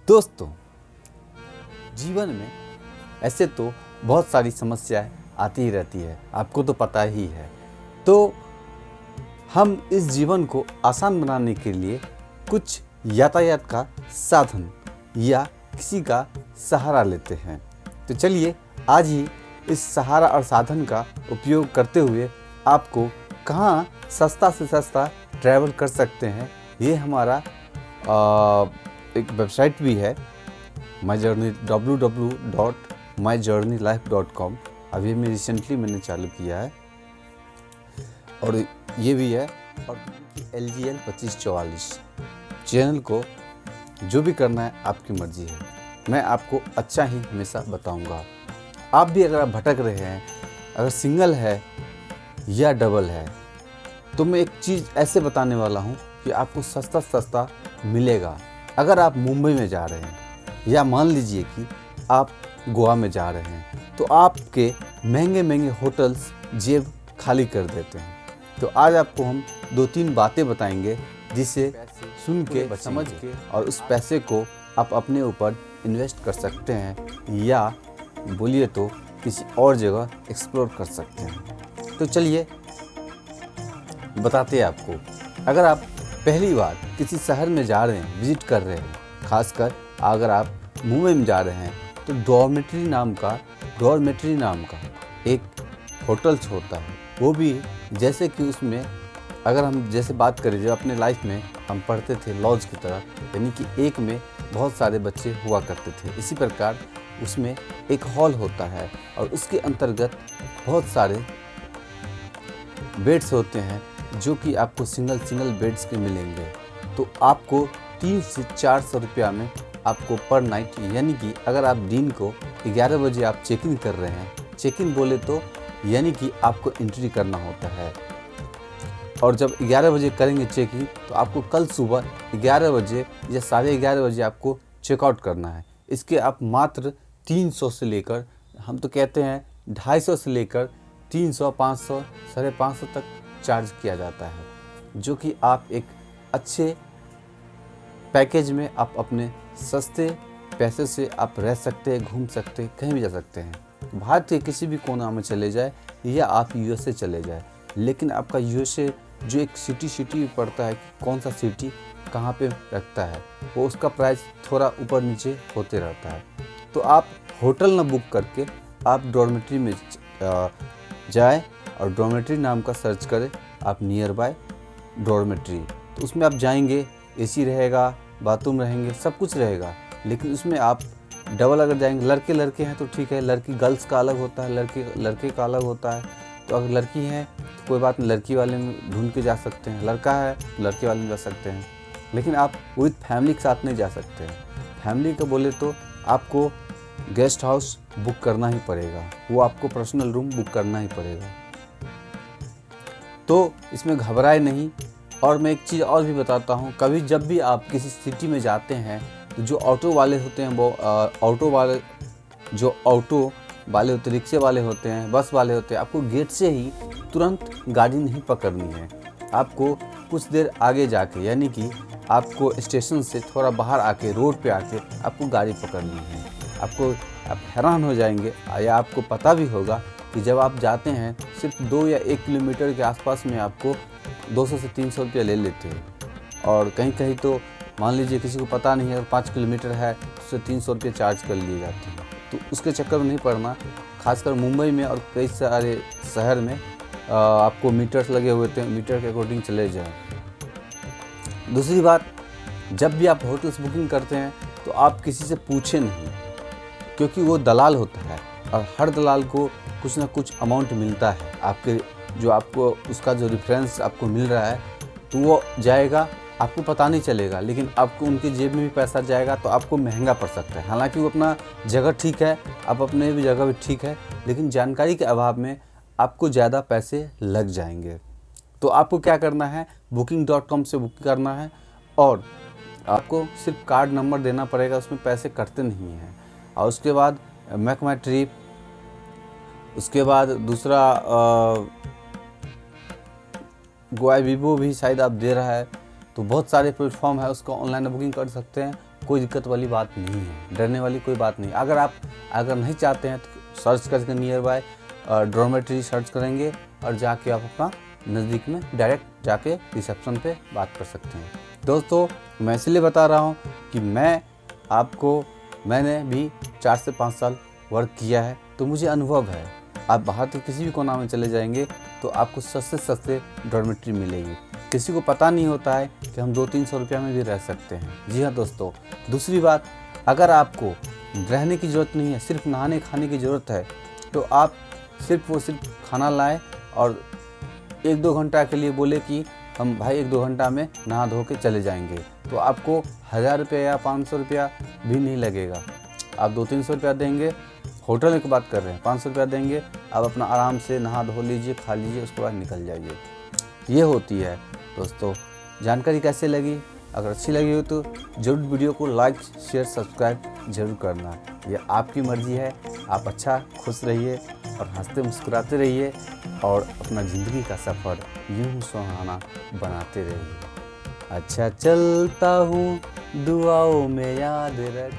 दोस्तों, जीवन में ऐसे तो बहुत सारी समस्याएं आती ही रहती है, आपको तो पता ही है। तो हम इस जीवन को आसान बनाने के लिए कुछ यातायात का साधन या किसी का सहारा लेते हैं। तो चलिए आज ही इस सहारा और साधन का उपयोग करते हुए आपको कहाँ सस्ता से सस्ता ट्रैवल कर सकते हैं, ये हमारा एक वेबसाइट भी है माई जर्नी www.myjourneylife.com। अभी मैं रिसेंटली मैंने चालू किया है और ये भी है। और LGL 2544 चैनल को जो भी करना है आपकी मर्जी है, मैं आपको अच्छा ही हमेशा बताऊंगा। आप भी अगर आप भटक रहे हैं, अगर सिंगल है या डबल है, तो मैं एक चीज़ ऐसे बताने वाला हूं कि आपको सस्ता सस्ता मिलेगा। अगर आप मुंबई में जा रहे हैं या मान लीजिए कि आप गोवा में जा रहे हैं, तो आपके महंगे महंगे होटल्स जेब खाली कर देते हैं। तो आज आपको हम 2-3 बातें बताएंगे जिसे सुन के समझ के और उस पैसे को आप अपने ऊपर इन्वेस्ट कर सकते हैं या बोलिए तो किसी और जगह एक्सप्लोर कर सकते हैं। तो चलिए बताते हैं आपको। अगर आप पहली बार किसी शहर में जा रहे हैं, विजिट कर रहे हैं, खासकर अगर आप मुंबई में जा रहे हैं, तो डॉर्मेट्री नाम का एक होटल्स होता है। वो भी जैसे कि उसमें अगर हम जैसे बात करें, जब अपने लाइफ में हम पढ़ते थे लॉज की तरह, यानी कि एक में बहुत सारे बच्चे हुआ करते थे, इसी प्रकार उसमें एक हॉल होता है और उसके अंतर्गत बहुत सारे बेड्स होते हैं जो कि आपको सिंगल बेड्स के मिलेंगे। तो आपको 300 से 400 रुपया में आपको पर नाइट, यानी कि अगर आप दिन को 11 बजे आप चेक इन कर रहे हैं, चेक इन बोले तो यानी कि आपको एंट्री करना होता है, और जब 11 बजे करेंगे चेक इन तो आपको कल सुबह 11 बजे या 11:30 बजे आपको चेकआउट करना है। इसके आप मात्र 300 से लेकर, हम तो कहते हैं 250 से लेकर 300, 500, 550 तक चार्ज किया जाता है, जो कि आप एक अच्छे पैकेज में आप अपने सस्ते पैसे से आप रह सकते हैं, घूम सकते हैं, कहीं भी जा सकते हैं। भारत के किसी भी कोना में चले जाए या आप USA चले जाए, लेकिन आपका USA जो एक सिटी पड़ता है, कौन सा सिटी कहाँ पे रखता है, वो उसका प्राइस थोड़ा ऊपर नीचे होते रहता है। तो आप होटल ना बुक करके आप डॉर्मेट्री में जाए और डॉर्मेट्री नाम का सर्च करें आप, नियर बाय डॉर्मेट्री। तो उसमें आप जाएंगे, AC रहेगा, बाथरूम रहेंगे, सब कुछ रहेगा। लेकिन उसमें आप डबल अगर जाएंगे, लड़के हैं तो ठीक है, लड़की गर्ल्स का अलग होता है, लड़के का अलग होता है। तो अगर लड़की है तो कोई बात नहीं, लड़की वाले में ढूंढ के जा सकते हैं, लड़का है तो लड़के वाले में जा सकते हैं। लेकिन आप विद फैमिली के साथ नहीं जा सकते हैं। फैमिली का बोले तो आपको गेस्ट हाउस बुक करना ही पड़ेगा, वो आपको पर्सनल रूम बुक करना ही पड़ेगा। तो इसमें घबराए नहीं। और मैं एक चीज़ और भी बताता हूँ, कभी जब भी आप किसी सिटी में जाते हैं तो जो ऑटो वाले होते हैं, वो ऑटो वाले होते हैं, रिक्शे वाले होते हैं, बस वाले होते हैं, आपको गेट से ही तुरंत गाड़ी नहीं पकड़नी है। आपको कुछ देर आगे जाके, यानी कि आपको स्टेशन से थोड़ा बाहर आके, रोड पे आके आपको गाड़ी पकड़नी है। आप हैरान हो जाएंगे, या आपको पता भी होगा कि जब आप जाते हैं सिर्फ 2 या 1 किलोमीटर के आसपास में आपको 200 से 300 रुपया ले लेते हैं। और कहीं कहीं तो मान लीजिए किसी को पता नहीं है, अगर 5 किलोमीटर है तो उससे 300 रुपये चार्ज कर लिए जाते हैं। तो उसके चक्कर में नहीं पड़ना। खासकर मुंबई में और कई सारे शहर में आपको मीटर्स लगे हुए थे, मीटर के अकॉर्डिंग चले जाएं। दूसरी बात, जब भी आप होटल्स बुकिंग करते हैं तो आप किसी से पूछे नहीं, क्योंकि वो दलाल होता है और हर दलाल को कुछ ना कुछ अमाउंट मिलता है। आपको उसका जो रेफरेंस आपको मिल रहा है, तो वो जाएगा, आपको पता नहीं चलेगा, लेकिन आपको उनके जेब में भी पैसा जाएगा, तो आपको महंगा पड़ सकता है। हालांकि वो अपना जगह ठीक है, आप अपने भी जगह भी ठीक है, लेकिन जानकारी के अभाव में आपको ज़्यादा पैसे लग जाएंगे। तो आपको क्या करना है, booking.com से बुक करना है और आपको सिर्फ कार्ड नंबर देना पड़ेगा, उसमें पैसे कटते नहीं हैं। और उसके बाद मेक माई ट्रिप, उसके बाद दूसरा गोवा विवो भी शायद आप दे रहा है। तो बहुत सारे प्लेटफॉर्म है, उसको ऑनलाइन बुकिंग कर सकते हैं। कोई दिक्कत वाली बात नहीं है, डरने वाली कोई बात नहीं। अगर नहीं चाहते हैं तो सर्च करके नियर बाय डॉर्मेट्री सर्च करेंगे और जाके आप अपना नज़दीक में डायरेक्ट जाके रिसेप्शन पे बात कर सकते हैं। दोस्तों मैं इसलिए बता रहा हूँ कि मैंने भी 4 से 5 साल वर्क किया है, तो मुझे अनुभव है। आप बाहर के किसी भी कोना में चले जाएंगे तो आपको सस्ते सस्ते डॉर्मेट्री मिलेगी। किसी को पता नहीं होता है कि हम 200-300 रुपये में भी रह सकते हैं। जी हाँ दोस्तों, दूसरी बात, अगर आपको रहने की ज़रूरत नहीं है, सिर्फ नहाने खाने की ज़रूरत है, तो आप सिर्फ खाना लाएं और 1-2 घंटा के लिए बोले कि हम भाई 1-2 घंटा में नहा धो के चले जाएंगे, तो आपको 1000 रुपये या 500 रुपया भी नहीं लगेगा। आप 200-300 रुपया देंगे, होटल की बात कर रहे हैं, 500 रुपया देंगे, आप अपना आराम से नहा धो लीजिए, खा लीजिए, उसके बाद निकल जाइए। ये होती है दोस्तों। जानकारी कैसे लगी? अगर अच्छी लगी हो तो ज़रूर वीडियो को लाइक शेयर सब्सक्राइब ज़रूर करना। ये आपकी मर्ज़ी है। आप अच्छा खुश रहिए और हंसते मुस्कुराते रहिए और अपना ज़िंदगी का सफ़र यूं सुहाना बनाते रहिए। अच्छा चलता हूँ, दुआओं में याद रख।